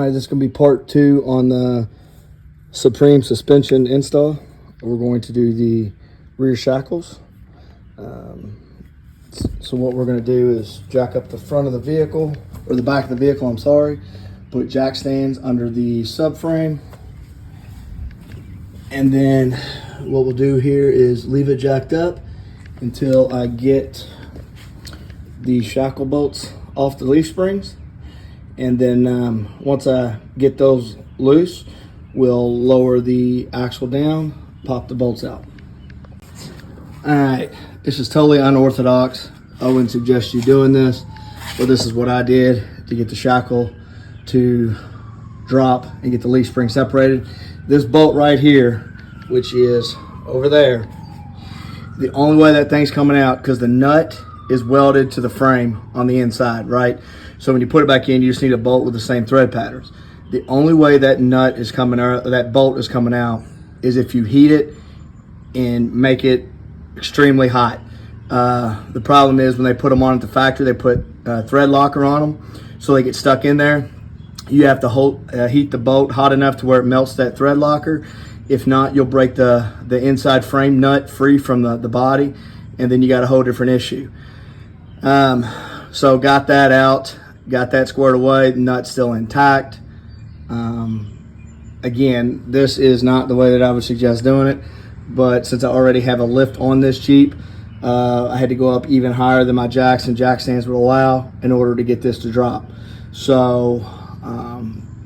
right, this is going to be part 2 on the Supreme suspension install. We're going to do the rear shackles. So what we're going to do is jack up the front of the vehicle, or the back of the vehicle, I'm sorry, put jack stands under the subframe, and then what we'll do here is leave it jacked up until I get the shackle bolts off the leaf springs. And then once I get those loose, we'll lower the axle down, pop the bolts out. All right, this is totally unorthodox. I wouldn't suggest you doing this, but this is what I did to get the shackle to drop and get the leaf spring separated. This bolt right here, which is over there, the only way that thing's coming out, because the nut is welded to the frame on the inside, right? So when you put it back in, you just need a bolt with the same thread patterns. The only way that nut is coming out, or that bolt is coming out, is if you heat it and make it extremely hot. The problem is when they put them on at the factory, they put thread locker on them, so they get stuck in there. You have to heat the bolt hot enough to where it melts that thread locker. If not, you'll break the inside frame nut free from the body, and then you got a whole different issue. So got that out, got that squared away, the nut's still intact. Again, this is not the way that I would suggest doing it, but since I already have a lift on this Jeep, I had to go up even higher than my jacks and jack stands would allow in order to get this to drop. So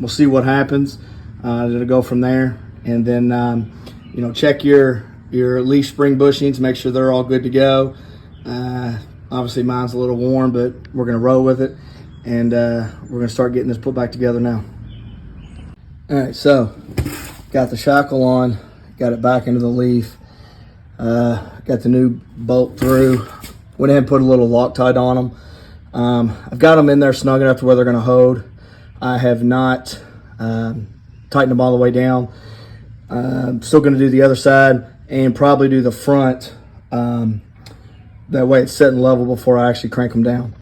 we'll see what happens. It'll go from there, and then check your leaf spring bushings, make sure they're all good to go. Obviously mine's a little warm, but we're gonna roll with it, and we're gonna start getting this put back together now. All right, so got the shackle on, got it back into the leaf, got the new bolt through, went ahead and put a little Loctite on them. I've got them in there snug enough to where they're gonna hold. I have not tightened them all the way down. Still gonna do the other side and probably do the front. That way it's set and level before I actually crank them down.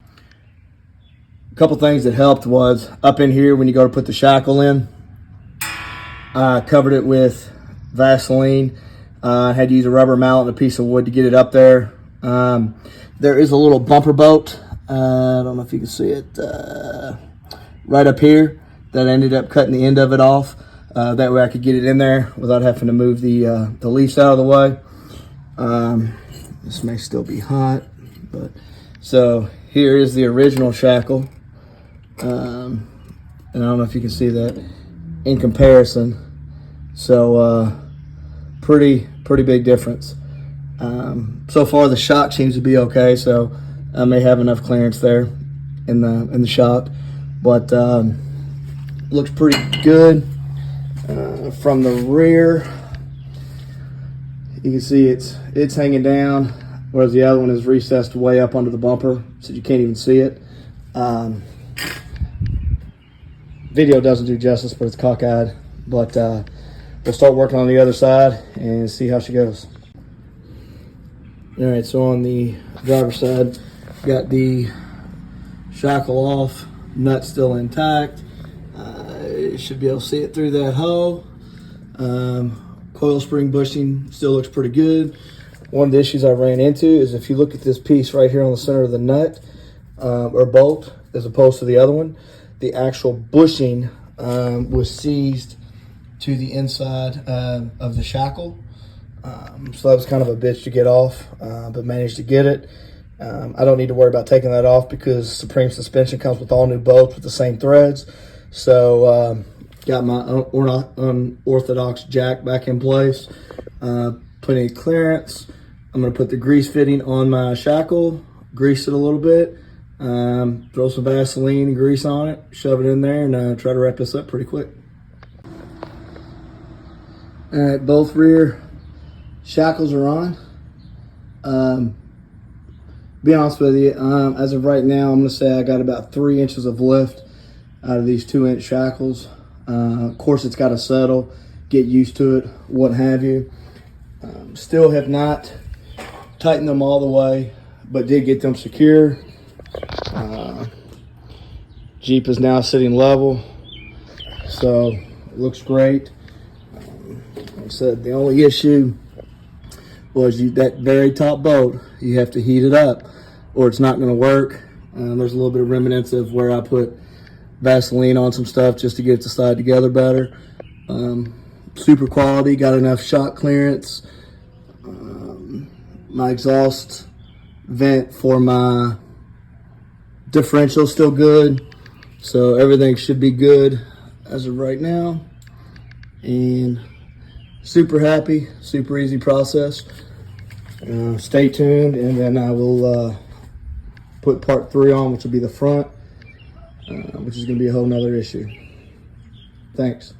A couple things that helped was up in here when you go to put the shackle in, I covered it with Vaseline. I had to use a rubber mallet and a piece of wood to get it up there. There is a little bumper bolt. I don't know if you can see it right up here that I ended up cutting the end of it off. That way I could get it in there without having to move the leaves out of the way. This may still be hot, but so here is the original shackle. And I don't know if you can see that in comparison. So pretty big difference. So far the shock seems to be okay, so I may have enough clearance there in the shock, but looks pretty good. From the rear, you can see it's hanging down, whereas the other one is recessed way up under the bumper, so you can't even see it. Video doesn't do justice, but it's cockeyed. But we'll start working on the other side and see how she goes. All right, so on the driver's side, got the shackle off, nut still intact. You should be able to see it through that hole. Coil spring bushing still looks pretty good. One of the issues I ran into is if you look at this piece right here on the center of the nut or bolt, as opposed to the other one, the actual bushing was seized to the inside of the shackle. So that was kind of a bitch to get off, but managed to get it. I don't need to worry about taking that off because Supreme suspension comes with all new bolts with the same threads. So got my unorthodox jack back in place, plenty of clearance. I'm going to put the grease fitting on my shackle, grease it a little bit, throw some Vaseline and grease on it, shove it in there, and try to wrap this up pretty quick. All right, both rear shackles are on. Be honest with you, as of right now, I'm going to say I got about 3 inches of lift out of these 2-inch shackles. Of course, it's got to settle, get used to it, what have you. Still have not tightened them all the way, but did get them secure. Jeep is now sitting level. So it looks great. Like I said, the only issue was that very top bolt, you have to heat it up or it's not going to work. There's a little bit of remnants of where I put Vaseline on some stuff just to get it to slide together better. Super quality, got enough shock clearance. My exhaust vent for my differential still good, so everything should be good as of right now. And super happy, super easy process. Stay tuned, and then I will put part 3 on, which will be the front, which is going to be a whole nother issue. Thanks.